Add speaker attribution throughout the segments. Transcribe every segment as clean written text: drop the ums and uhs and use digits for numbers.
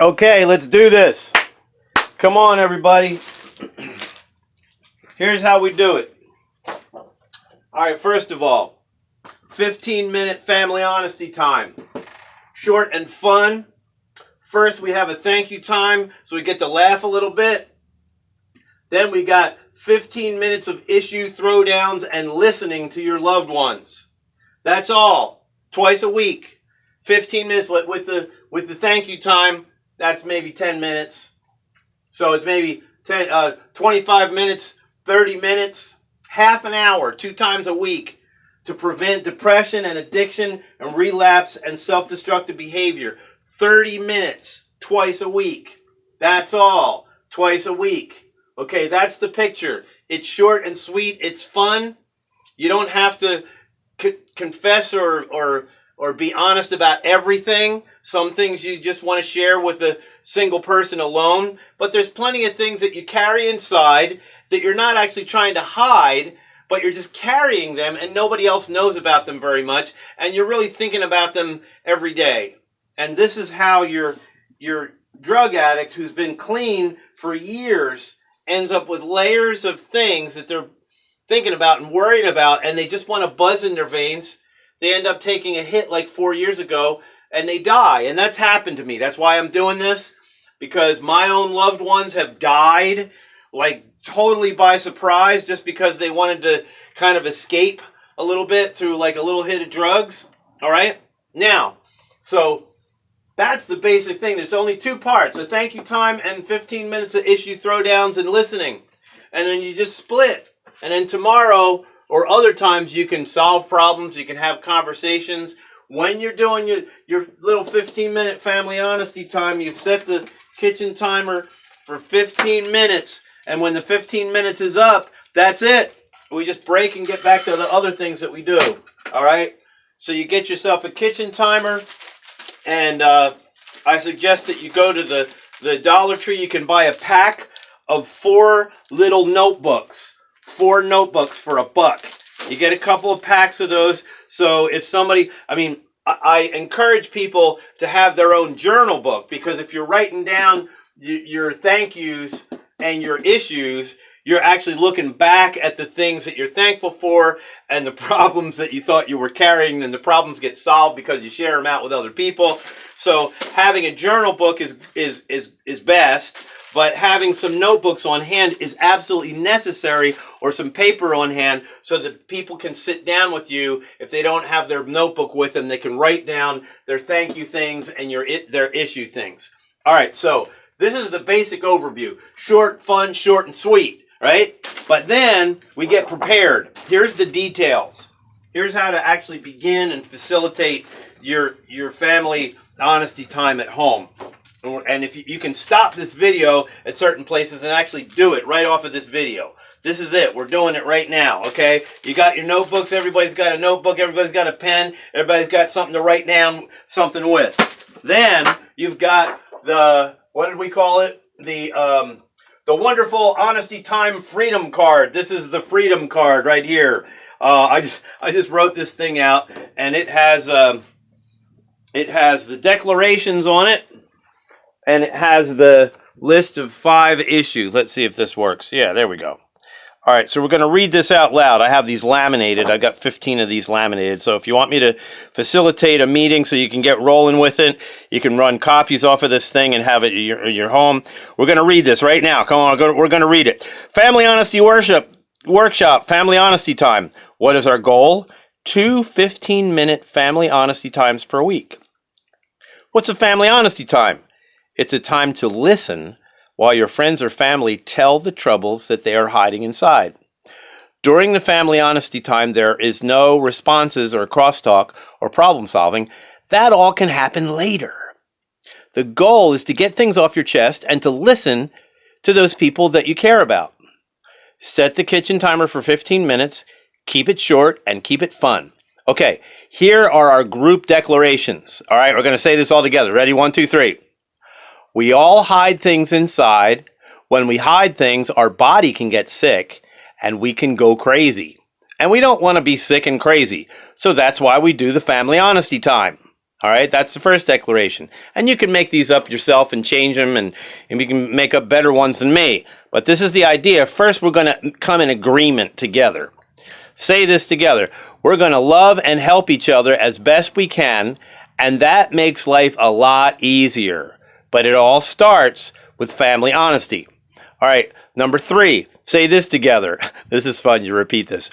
Speaker 1: Okay, let's do this. Come on, everybody. Here's how we do it. All right, first of all, 15-minute family honesty time. Short and fun. First, we have a thank you time, so we get to laugh a little bit. Then we got 15 minutes of issue throwdowns and listening to your loved ones. That's all. Twice a week. 15 minutes with the thank you time. That's maybe 10 minutes. So it's maybe 25 minutes, 30 minutes, half an hour, 2 times a week to prevent depression and addiction and relapse and self-destructive behavior. 30 minutes twice a week. That's all. Twice a week. Okay, that's the picture. It's short and sweet. It's fun. You don't have to confess or be honest about everything. Some things you just want to share with a single person alone. But there's plenty of things that you carry inside that you're not actually trying to hide, but you're just carrying them and nobody else knows about them very much. And you're really thinking about them every day. And this is how your drug addict who's been clean for years ends up with layers of things that they're thinking about and worried about, and they just want to buzz in their veins. They end up taking a hit like 4 years ago, and they die. And that's happened to me. That's why I'm doing this, because my own loved ones have died, like totally by surprise, just because they wanted to kind of escape a little bit through like a little hit of drugs. All right? Now, so that's the basic thing. There's only 2 parts, a thank you time and 15 minutes of issue throwdowns and listening. And then you just split. And then tomorrow or other times you can solve problems, you can have conversations. When you're doing your little 15-minute family honesty time, you set the kitchen timer for 15 minutes. And when the 15 minutes is up, that's it. We just break and get back to the other things that we do. All right? So you get yourself a kitchen timer. And I suggest that you go to the Dollar Tree. You can buy a pack of 4 little notebooks. 4 notebooks for $1. You get a couple of packs of those. So if somebody, I encourage people to have their own journal book, because if you're writing down your thank yous and your issues, you're actually looking back at the things that you're thankful for and the problems that you thought you were carrying. Then the problems get solved because you share them out with other people. So having a journal book is best. But having some notebooks on hand is absolutely necessary, or some paper on hand, so that people can sit down with you. If they don't have their notebook with them, they can write down their thank you things and their issue things. All right, so this is the basic overview. Short, fun, short and sweet, right? But then we get prepared. Here's the details. Here's how to actually begin and facilitate your family honesty time at home. And if you can stop this video at certain places and actually do it right off of this video. This is it. We're doing it right now, okay? You got your notebooks. Everybody's got a notebook. Everybody's got a pen. Everybody's got something to write down something with. Then you've got the, what did we call it? The wonderful honesty time freedom card. This is the freedom card right here. I just wrote this thing out, and it has the declarations on it. And it has the list of 5 issues. Let's see if this works. Yeah, there we go. All right, so we're going to read this out loud. I have these laminated. I got 15 of these laminated. So if you want me to facilitate a meeting so you can get rolling with it, you can run copies off of this thing and have it at your home. We're going to read this right now. Come on, we're going to read it. Family Honesty Workshop, Family Honesty Time. What is our goal? 2 15-minute family honesty times per week. What's a family honesty time? It's a time to listen while your friends or family tell the troubles that they are hiding inside. During the family honesty time, there is no responses or crosstalk or problem solving. That all can happen later. The goal is to get things off your chest and to listen to those people that you care about. Set the kitchen timer for 15 minutes, keep it short, and keep it fun. Okay, here are our group declarations. All right, we're going to say this all together. Ready? 1, 2, 3. We all hide things inside. When we hide things, our body can get sick and we can go crazy. And we don't want to be sick and crazy. So that's why we do the family honesty time. All right, that's the first declaration. And you can make these up yourself and change them, and you can make up better ones than me. But this is the idea. First, we're going to come in agreement together. Say this together. We're going to love and help each other as best we can, and that makes life a lot easier. But it all starts with family honesty. All right, number 3, say this together. This is fun, you repeat this.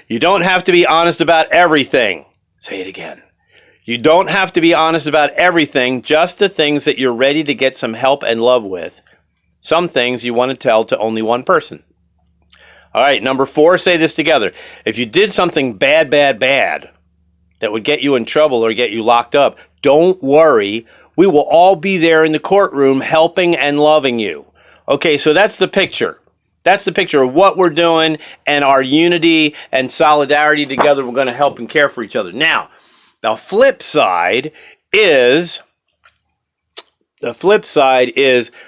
Speaker 1: You don't have to be honest about everything. Say it again. You don't have to be honest about everything, just the things that you're ready to get some help and love with. Some things you want to tell to only one person. All right, number 4, say this together. If you did something bad that would get you in trouble or get you locked up, don't worry. We will all be there in the courtroom helping and loving you. Okay, so that's the picture. That's the picture of what we're doing and our unity and solidarity together. We're going to help and care for each other. Now, the flip side is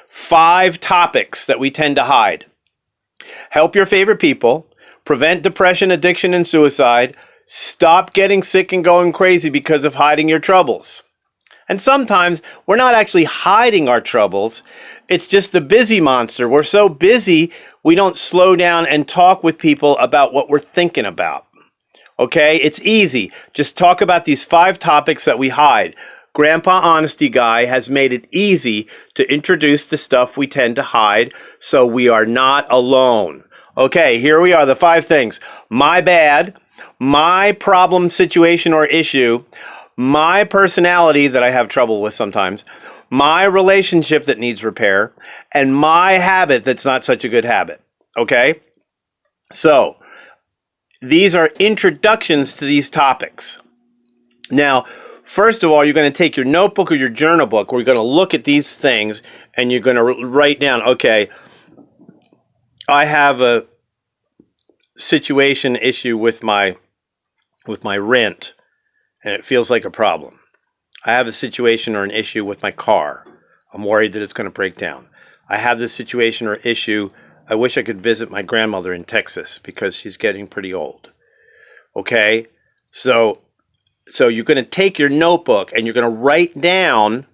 Speaker 1: 5 topics that we tend to hide. Help your favorite people, prevent depression, addiction, and suicide, stop getting sick and going crazy because of hiding your troubles. And sometimes we're not actually hiding our troubles. It's just the busy monster. We're so busy, we don't slow down and talk with people about what we're thinking about. Okay, it's easy. Just talk about these 5 topics that we hide. Grandpa Honesty Guy has made it easy to introduce the stuff we tend to hide so we are not alone. Okay, here we are, the 5 things. My bad, my problem, situation, or issue, my personality that I have trouble with sometimes, my relationship that needs repair, and my habit that's not such a good habit. Okay? So, these are introductions to these topics. Now, first of all, you're going to take your notebook or your journal book where you're going to look at these things and you're going to write down, okay, I have a situation issue with my rent and it feels like a problem. I have a situation or an issue with my car. I'm worried that it's going to break down. I have this situation or issue. I wish I could visit my grandmother in Texas because she's getting pretty old. Okay? So you're going to take your notebook and you're going to write down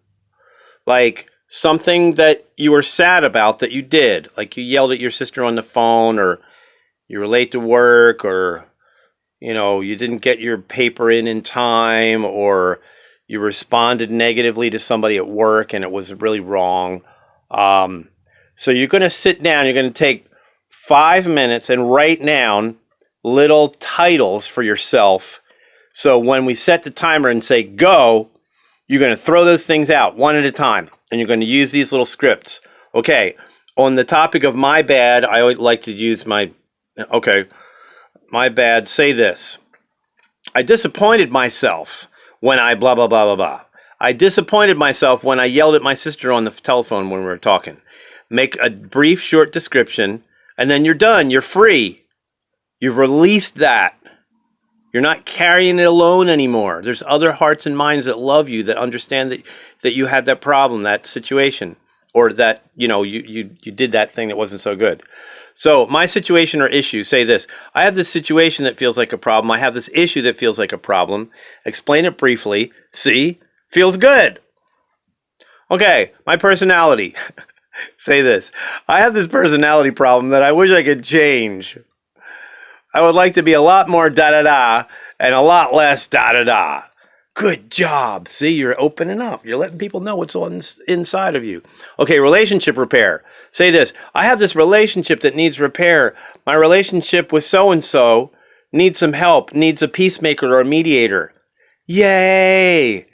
Speaker 1: like something that you were sad about that you did. Like you yelled at your sister on the phone, or you were late to work, or you didn't get your paper in time, or you responded negatively to somebody at work and it was really wrong. So you're going to sit down, you're going to take 5 minutes and write down little titles for yourself. So when we set the timer and say go, you're going to throw those things out one at a time. And you're going to use these little scripts. Okay, on the topic of my bad, I always like to use my bad, say this. I disappointed myself when I blah, blah, blah, blah, blah. I disappointed myself when I yelled at my sister on the telephone when we were talking. Make a brief, short description, and then you're done. You're free. You've released that. You're not carrying it alone anymore. There's other hearts and minds that love you, that understand that you had that problem, that situation, or that, you did that thing that wasn't so good. So my situation or issue, say this. I have this situation that feels like a problem. I have this issue that feels like a problem. Explain it briefly. See? Feels good. Okay, my personality. Say this. I have this personality problem that I wish I could change. I would like to be a lot more da-da-da and a lot less da-da-da. Good job. See, you're opening up. You're letting people know what's on inside of you. Okay, relationship repair. Say this. I have this relationship that needs repair. My relationship with so-and-so needs some help, needs a peacemaker or a mediator. Yay!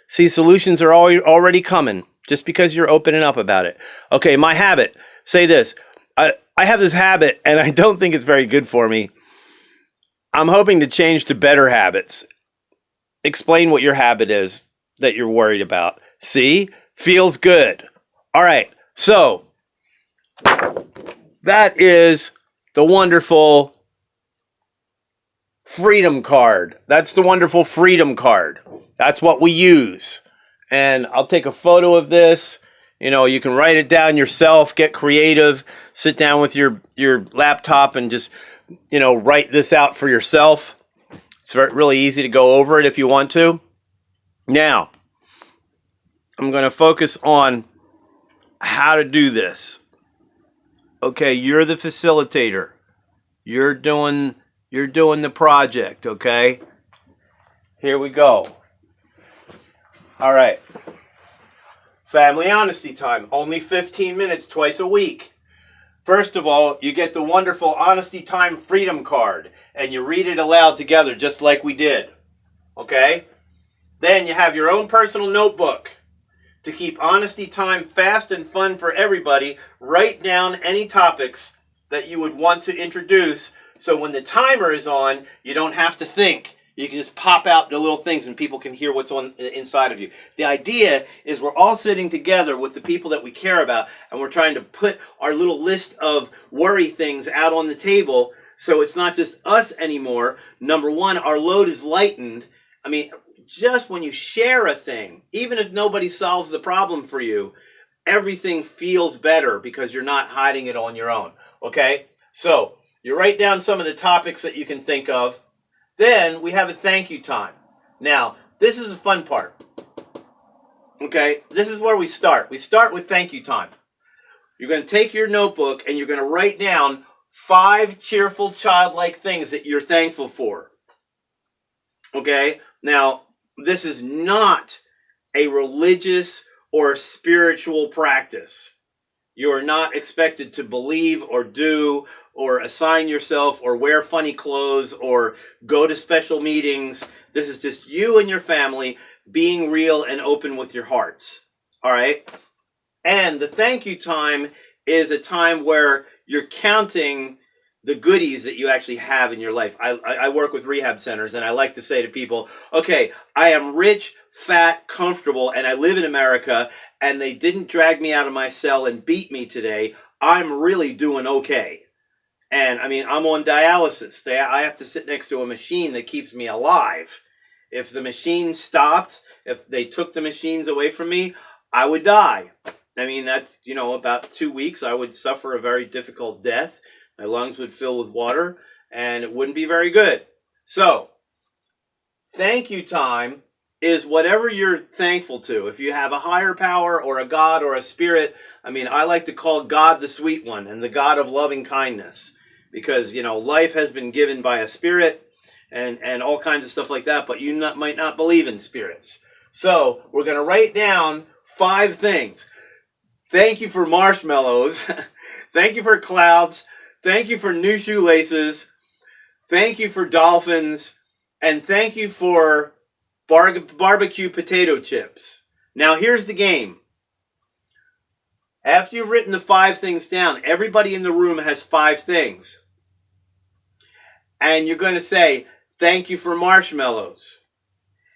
Speaker 1: See, solutions are already coming just because you're opening up about it. Okay, my habit. Say this. I have this habit, and I don't think it's very good for me. I'm hoping to change to better habits. Explain what your habit is that you're worried about. See? Feels good. All right, so that is the wonderful freedom card. That's the wonderful freedom card. That's what we use. And I'll take a photo of this. You can write it down yourself, get creative, sit down with your laptop and just, write this out for yourself. It's really easy to go over it if you want to. Now, I'm going to focus on how to do this. Okay, you're the facilitator. You're doing the project, okay? Here we go. All right. Family honesty time. Only 15 minutes twice a week. First of all, you get the wonderful Honesty Time Freedom Card, and you read it aloud together just like we did. Okay? Then you have your own personal notebook. To keep honesty time fast and fun for everybody, write down any topics that you would want to introduce, so when the timer is on, you don't have to think. You can just pop out the little things and people can hear what's on inside of you. The idea is we're all sitting together with the people that we care about, and we're trying to put our little list of worry things out on the table, so it's not just us anymore. Number one, our load is lightened. I mean, just when you share a thing, even if nobody solves the problem for you, everything feels better because you're not hiding it on your own. Okay? So, you write down some of the topics that you can think of. Then we have a thank you time. Now, this is the fun part. Okay? This is where we start. We start with thank you time. You're going to take your notebook and you're going to write down 5 cheerful, childlike things that you're thankful for. Okay? Now, this is not a religious or spiritual practice. You are not expected to believe or do or assign yourself or wear funny clothes or go to special meetings. This is just you and your family being real and open with your hearts. All right? And the thank you time is a time where you're counting the goodies that you actually have in your life. I work with rehab centers, and I like to say to people, okay, I am rich, fat, comfortable, and I live in America, and they didn't drag me out of my cell and beat me today. I'm really doing okay. And, I mean, I'm on dialysis. I have to sit next to a machine that keeps me alive. If the machine stopped, if they took the machines away from me, I would die. I mean, that's, about 2 weeks, I would suffer a very difficult death. My lungs would fill with water, and it wouldn't be very good. So, thank you time is whatever you're thankful to. If you have a higher power or a God or a spirit, I mean, I like to call God the sweet one and the God of loving kindness. Because, life has been given by a spirit and all kinds of stuff like that, but you might not believe in spirits. So, we're going to write down 5 things. Thank you for marshmallows. Thank you for clouds. Thank you for new shoelaces. Thank you for dolphins. And thank you for barbecue potato chips. Now, here's the game. After you've written the 5 things down, everybody in the room has 5 things. And you're going to say, thank you for marshmallows.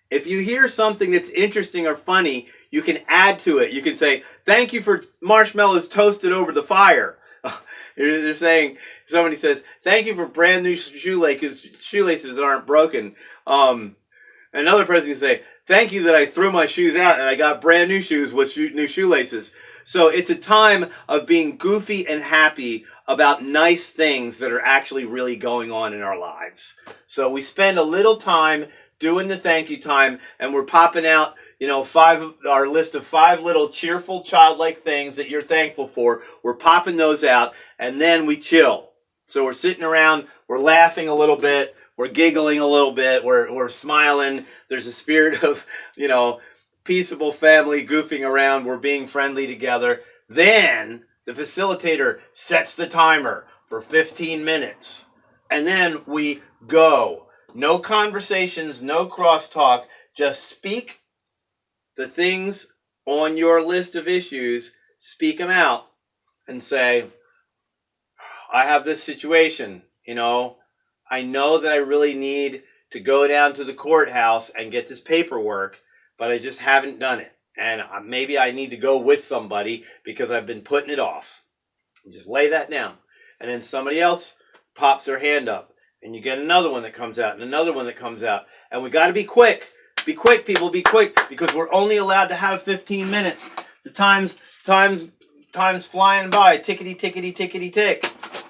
Speaker 1: If you hear something that's interesting or funny, you can add to it. You can say, thank you for marshmallows toasted over the fire. They're saying, somebody says, thank you for brand new shoelaces that aren't broken. Another person can say, thank you that I threw my shoes out and I got brand new shoes with new shoelaces. So it's a time of being goofy and happy about nice things that are actually really going on in our lives. So we spend a little time doing the thank you time, and we're popping out, our list of 5 little cheerful, childlike things that you're thankful for. We're popping those out, and then we chill. So we're sitting around, we're laughing a little bit, we're giggling a little bit, we're smiling. There's a spirit of, peaceable family goofing around. We're being friendly together. Then the facilitator sets the timer for 15 minutes. And then we go. No conversations, no crosstalk. Just speak the things on your list of issues. Speak them out and say, I have this situation, I know that I really need to go down to the courthouse and get this paperwork, but I just haven't done it. And maybe I need to go with somebody because I've been putting it off. Just lay that down. And then somebody else pops their hand up. And you get another one that comes out and another one that comes out. And we got to be quick. Be quick, people, be quick. Because we're only allowed to have 15 minutes. The time's flying by. Tickety, tickety, tickety, tick.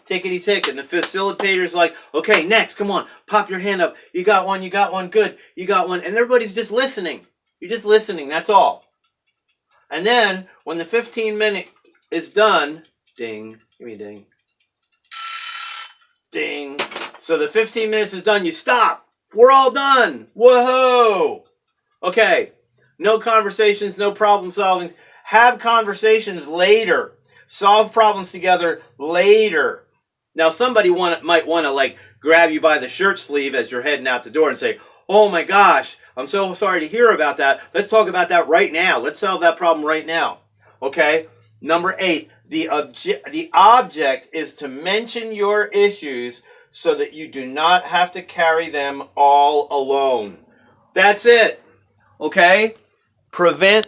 Speaker 1: Tickety, tick. And the facilitator's like, okay, next, come on. Pop your hand up. You got one, good. You got one. And everybody's just listening. You're just listening, that's all. And then when the 15-minute is done, ding, give me a ding, ding. So the 15 minutes is done, you stop. We're all done. Whoa. Okay, no conversations, no problem solving. Have conversations later. Solve problems together later. Now somebody might want to like grab you by the shirt sleeve as you're heading out the door and say, oh my gosh, I'm so sorry to hear about that. Let's talk about that right now. Let's solve that problem right now. Okay? Number 8, the object is to mention your issues so that you do not have to carry them all alone. That's it. Okay? Prevent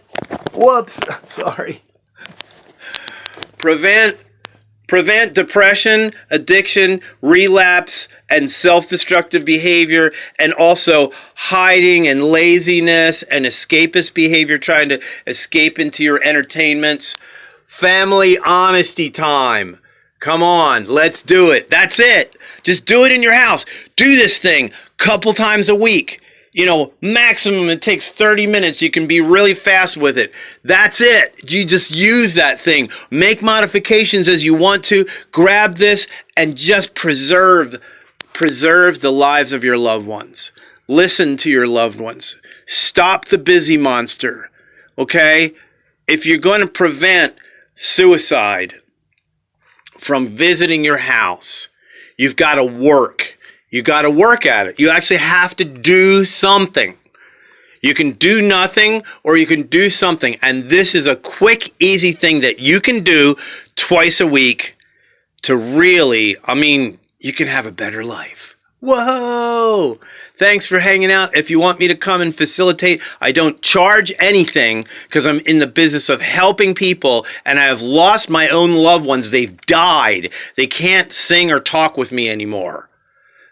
Speaker 1: depression, addiction, relapse, and self-destructive behavior, and also hiding and laziness and escapist behavior, trying to escape into your entertainments. Family honesty time. Come on, let's do it. That's it. Just do it in your house. Do this thing a couple times a week. You know, maximum it takes 30 minutes. You can be really fast with it. That's it. You just use that thing. Make modifications as you want to. Grab this and just preserve the lives of your loved ones. Listen to your loved ones. Stop the busy monster. Okay? If you're going to prevent suicide from visiting your house, you've got to work. You got to work at it. You actually have to do something. You can do nothing or you can do something. And this is a quick, easy thing that you can do twice a week to really, you can have a better life. Whoa! Thanks for hanging out. If you want me to come and facilitate, I don't charge anything because I'm in the business of helping people and I have lost my own loved ones. They've died. They can't sing or talk with me anymore.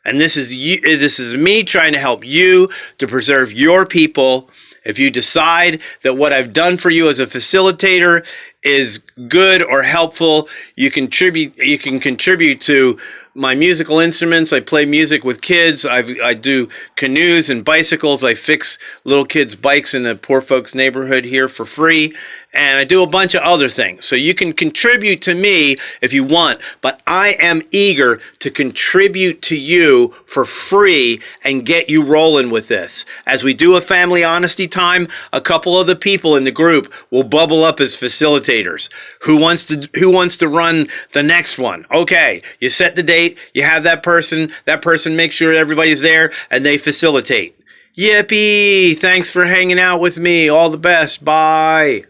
Speaker 1: And this is me trying to help you to preserve your people. If you decide that what I've done for you as a facilitator is good or helpful, you can contribute to my musical instruments. I play music with kids. I do canoes and bicycles. I fix little kids' bikes in the poor folks' neighborhood here for free. And I do a bunch of other things. So you can contribute to me if you want, but I am eager to contribute to you for free and get you rolling with this. As we do a family honesty time, a couple of the people in the group will bubble up as facilitators. Who wants to run the next one? Okay, you set the date, you have that person makes sure everybody's there, and they facilitate. Yippee! Thanks for hanging out with me. All the best. Bye.